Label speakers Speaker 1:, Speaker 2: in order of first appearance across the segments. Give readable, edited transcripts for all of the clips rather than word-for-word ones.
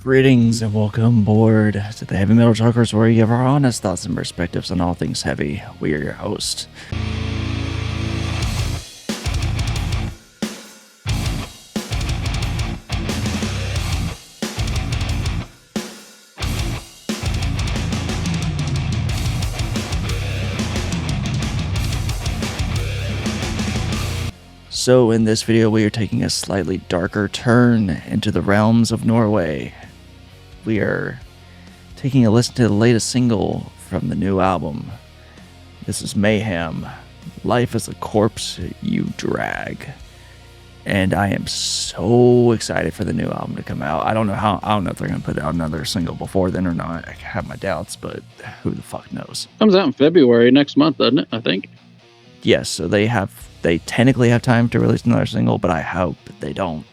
Speaker 1: Greetings and welcome aboard to the Heavy Metal Talkers, where we give our honest thoughts and perspectives on all things heavy. We are your hosts. So in this video, we are taking a slightly darker turn into the realms of Norway. We are taking a listen to the latest single from the new album. This is Mayhem, Life is a Corpse You Drag. And I am so excited for the new album to come out. I don't know if they're going to put out another single before then or not. I have my doubts, but who the fuck knows?
Speaker 2: Comes out in February next month, doesn't it? I think.
Speaker 1: Yes, so they technically have time to release another single, but I hope they don't,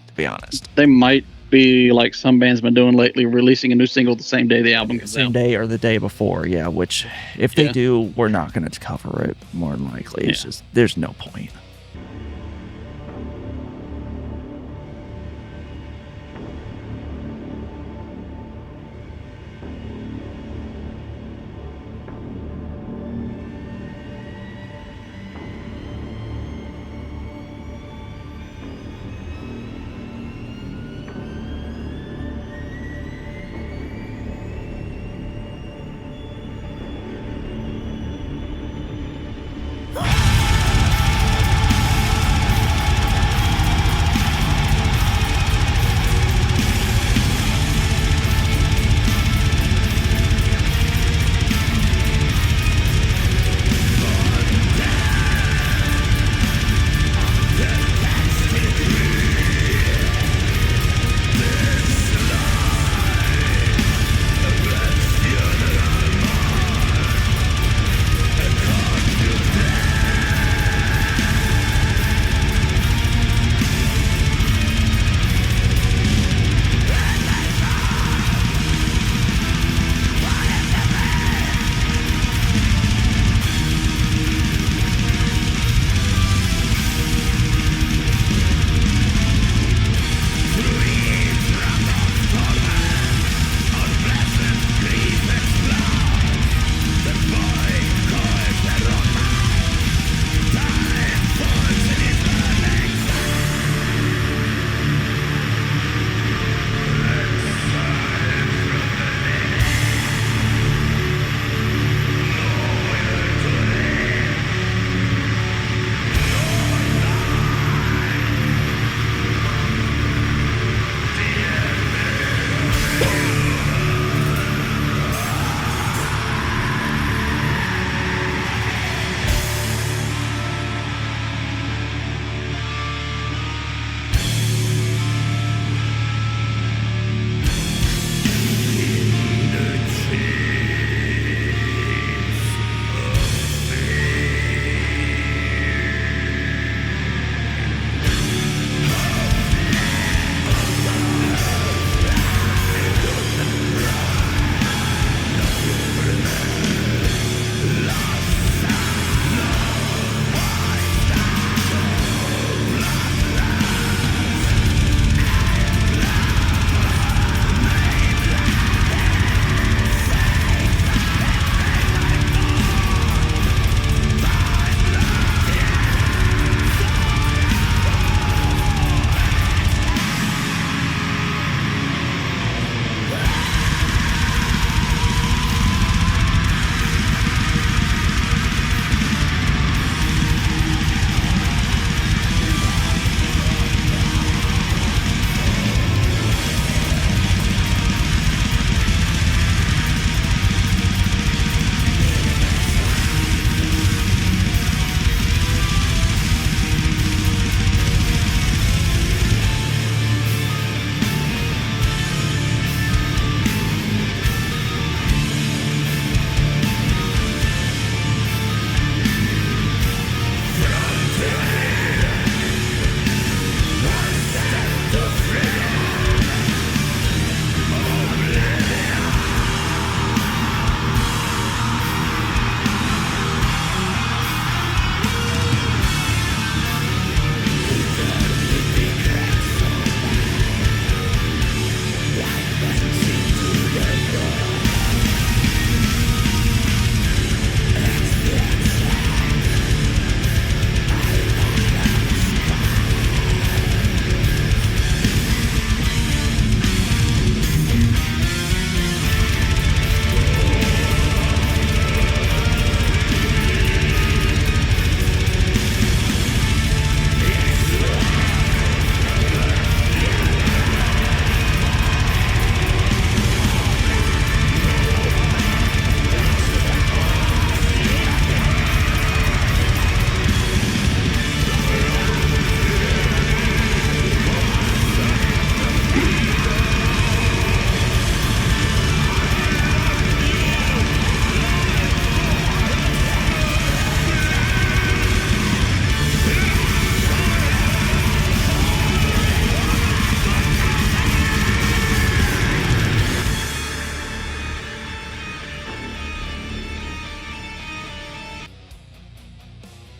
Speaker 1: to be honest.
Speaker 2: They might be like some bands been doing lately, releasing a new single the same day the album comes out.
Speaker 1: Same day or the day before, yeah, which if they do, we're not going to cover it, more than likely. It's just, there's no point.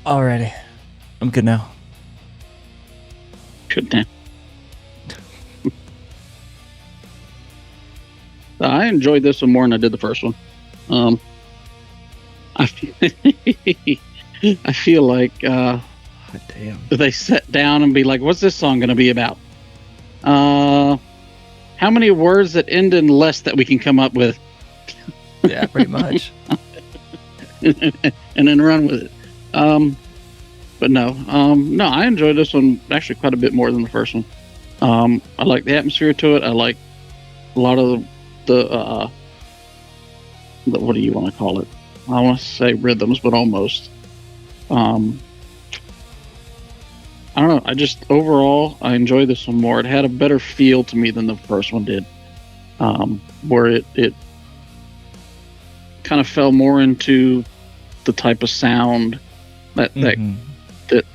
Speaker 1: Alrighty. I'm good now.
Speaker 2: Good now. I enjoyed this one more than I did the first one. I feel, I feel like
Speaker 1: God damn.
Speaker 2: they sat down and be like, "What's this song going to be about? How many words that end in less that we can come up with?"
Speaker 1: Yeah, pretty much.
Speaker 2: And then run with it. But no, I enjoyed this one actually quite a bit more than the first one. I like the atmosphere to it. I like a lot of the what do you want to call it? I want to say rhythms, but almost. I don't know. I just overall I enjoy this one more. It had a better feel to me than the first one did, where it kind of fell more into the type of sound that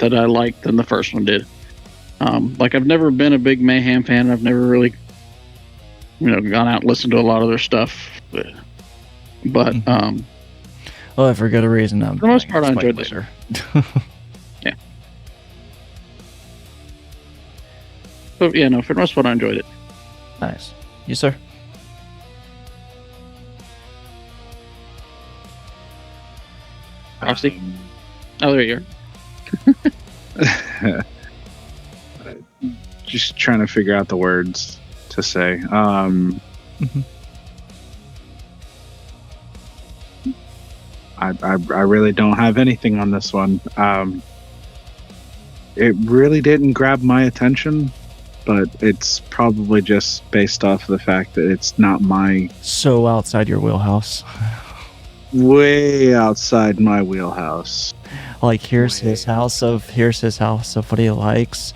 Speaker 2: I liked than the first one did. Like I've never been a big Mayhem fan. I've never really, gone out and listened to a lot of their stuff. But
Speaker 1: well, for good reason.
Speaker 2: For the most part, I enjoyed this. Yeah. But yeah, no, for the most part, I enjoyed it.
Speaker 1: Nice. You, sir?
Speaker 2: Frosty? Oh, there you are.
Speaker 3: Just trying to figure out the words to say. I really don't have anything on this one. It really didn't grab my attention, but it's probably just based off of the fact that it's not my...
Speaker 1: So outside your wheelhouse.
Speaker 3: Way outside my wheelhouse.
Speaker 1: Like, here's his house of what he likes.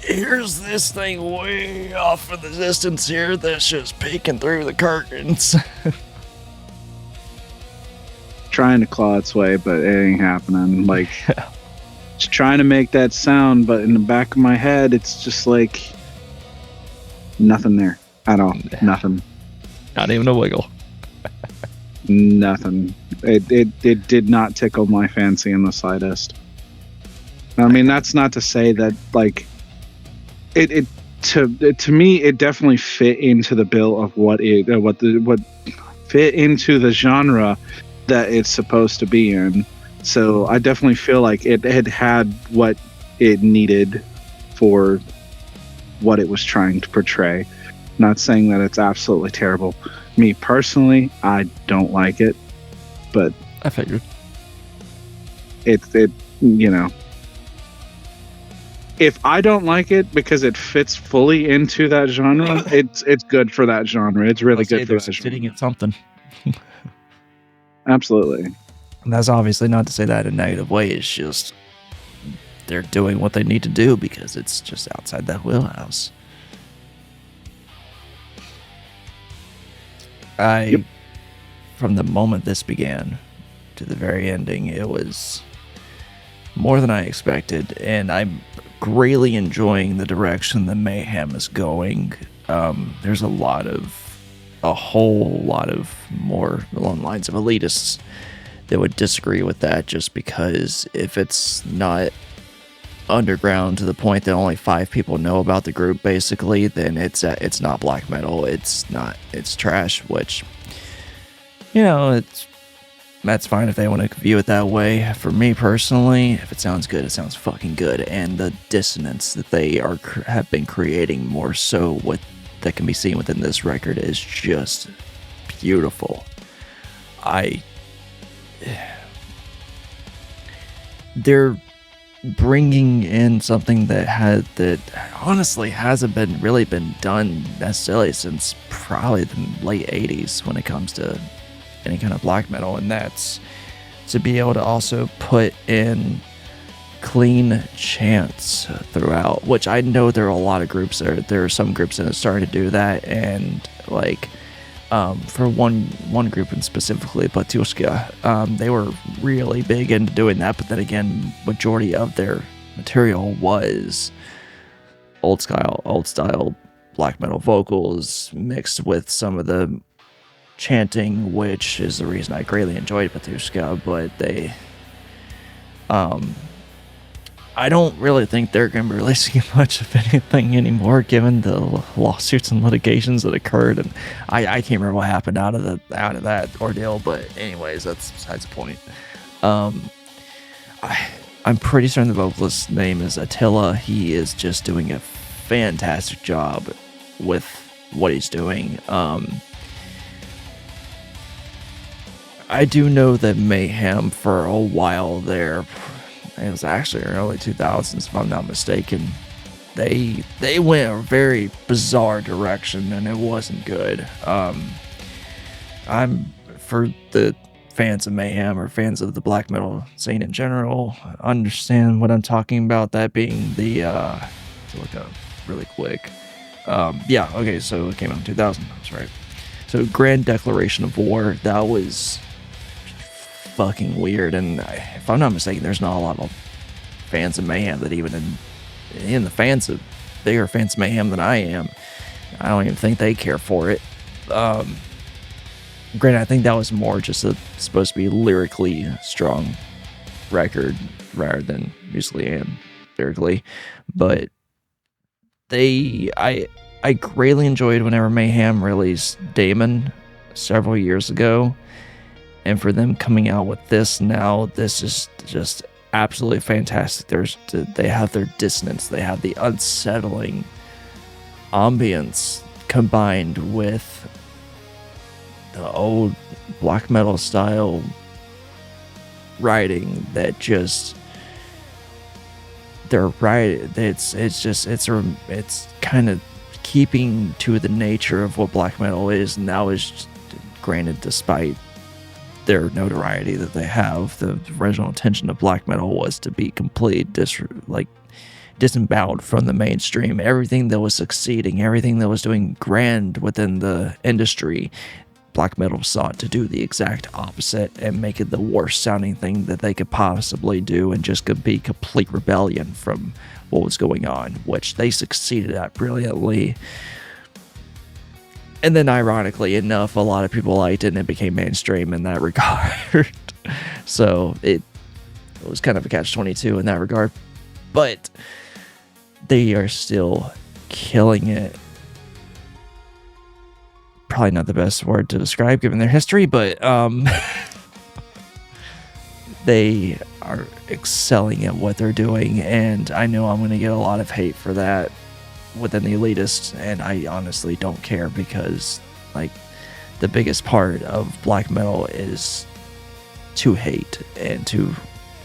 Speaker 1: Here's this thing way off in the distance here that's just peeking through the curtains.
Speaker 3: Trying to claw its way, but it ain't happening. Like, it's trying to make that sound, but in the back of my head, it's just like nothing there at all. Nothing.
Speaker 1: Not even a wiggle.
Speaker 3: Nothing. It did not tickle my fancy in the slightest. I mean, that's not to say that like to me it definitely fit into the bill of what fit into the genre that it's supposed to be in. So I definitely feel like it had what it needed for what it was trying to portray. Not saying that it's absolutely terrible. Me personally, I don't like it, but
Speaker 1: I figured
Speaker 3: it if I don't like it because it fits fully into that genre, it's good for that genre. It's really good for that genre.
Speaker 1: Sitting at something.
Speaker 3: Absolutely.
Speaker 1: And that's obviously not to say that in a negative way. It's just they're doing what they need to do because it's just outside that wheelhouse. From the moment this began to the very ending, it was more than I expected, and I'm greatly enjoying the direction the Mayhem is going. There's a whole lot of more along the lines of elitists that would disagree with that, just because if it's not underground to the point that only 5 people know about the group, basically, then it's not black metal. It's trash, which, that's fine if they want to view it that way. For me personally, if it sounds good, it sounds fucking good, and the dissonance that they have been creating more so that can be seen within this record is just beautiful. They're bringing in something that honestly hasn't been done necessarily since probably the late 80s when it comes to any kind of black metal, and that's to be able to also put in clean chants throughout, which I know there are a lot of groups there are some groups that are starting to do that, and like for one group and specifically Batushka, they were really big into doing that, but then again, majority of their material was old style black metal vocals mixed with some of the chanting, which is the reason I greatly enjoyed Batushka. But I don't really think they're going to be releasing much of anything anymore, given the lawsuits and litigations that occurred, and I can't remember what happened out of that ordeal. But anyways, that's besides the point. I'm pretty certain the vocalist's name is Attila. He is just doing a fantastic job with what he's doing. I do know that Mayhem for a while there, it was actually early 2000s if I'm not mistaken, they went a very bizarre direction and it wasn't good. I'm for the fans of Mayhem or fans of the black metal scene in general understand what I'm talking about, that being the to look up really quick. Yeah, okay, so it came out in 2000, that's right. So Grand Declaration of War, that was fucking weird, and if I'm not mistaken, there's not a lot of fans of Mayhem that even in the fans of bigger fans of Mayhem than I am, I don't even think they care for it. Granted, I think that was more just supposed to be lyrically strong record rather than musically and lyrically, but I greatly enjoyed whenever Mayhem released Damon several years ago, and for them coming out with this now, this is just absolutely fantastic. They have their dissonance, they have the unsettling ambience combined with the old black metal style writing that just they're right. It's kind of keeping to the nature of what black metal is now. Is granted, despite their notoriety that they have, the original intention of black metal was to be completely disemboweled from the mainstream. Everything that was succeeding, everything that was doing grand within the industry, black metal sought to do the exact opposite and make it the worst sounding thing that they could possibly do, and just could be complete rebellion from what was going on, which they succeeded at brilliantly. And then ironically enough, a lot of people liked it and it became mainstream in that regard. So it was kind of a catch-22 in that regard, but they are still killing it. Probably not the best word to describe given their history, but they are excelling at what they're doing, and I know I'm going to get a lot of hate for that within the elitists, and I honestly don't care, because the biggest part of black metal is to hate and to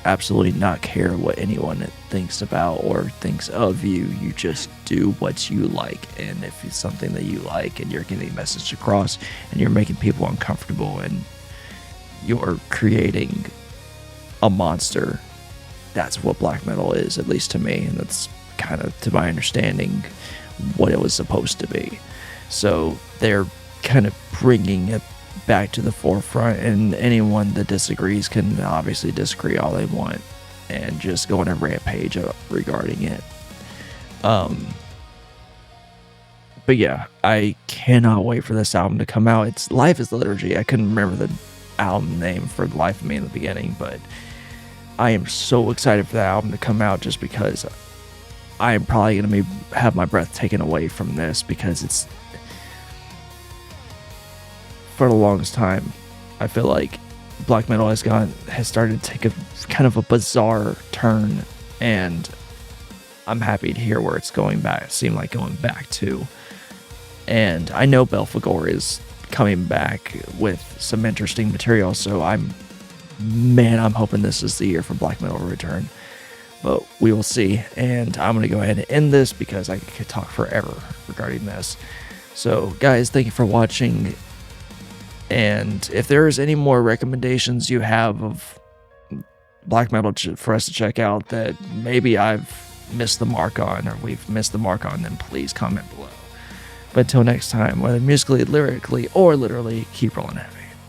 Speaker 1: absolutely not care what anyone thinks about or thinks of you. You just do what you like, and if it's something that you like and you're getting a message across and you're making people uncomfortable and you're creating a monster, that's what black metal is, at least to me, and that's kind of, to my understanding, what it was supposed to be. So they're kind of bringing it back to the forefront, and anyone that disagrees can obviously disagree all they want and just go on a rampage regarding it. But yeah, I cannot wait for this album to come out. It's Life is Liturgy. I couldn't remember the album name for the life of me in the beginning, but I am so excited for that album to come out, just because I am probably going to have my breath taken away from this, because it's, for the longest time, I feel like black metal has started to take a kind of a bizarre turn, and I'm happy to hear where it's going back. It seemed like going back to, and I know Belphegor is coming back with some interesting material, so I'm hoping this is the year for black metal to return. But we will see, and I'm going to go ahead and end this because I could talk forever regarding this. So guys, thank you for watching, and if there's any more recommendations you have of black metal for us to check out that maybe I've missed the mark on, or we've missed the mark on, then please comment below. But until next time, whether musically, lyrically, or literally, keep rolling heavy.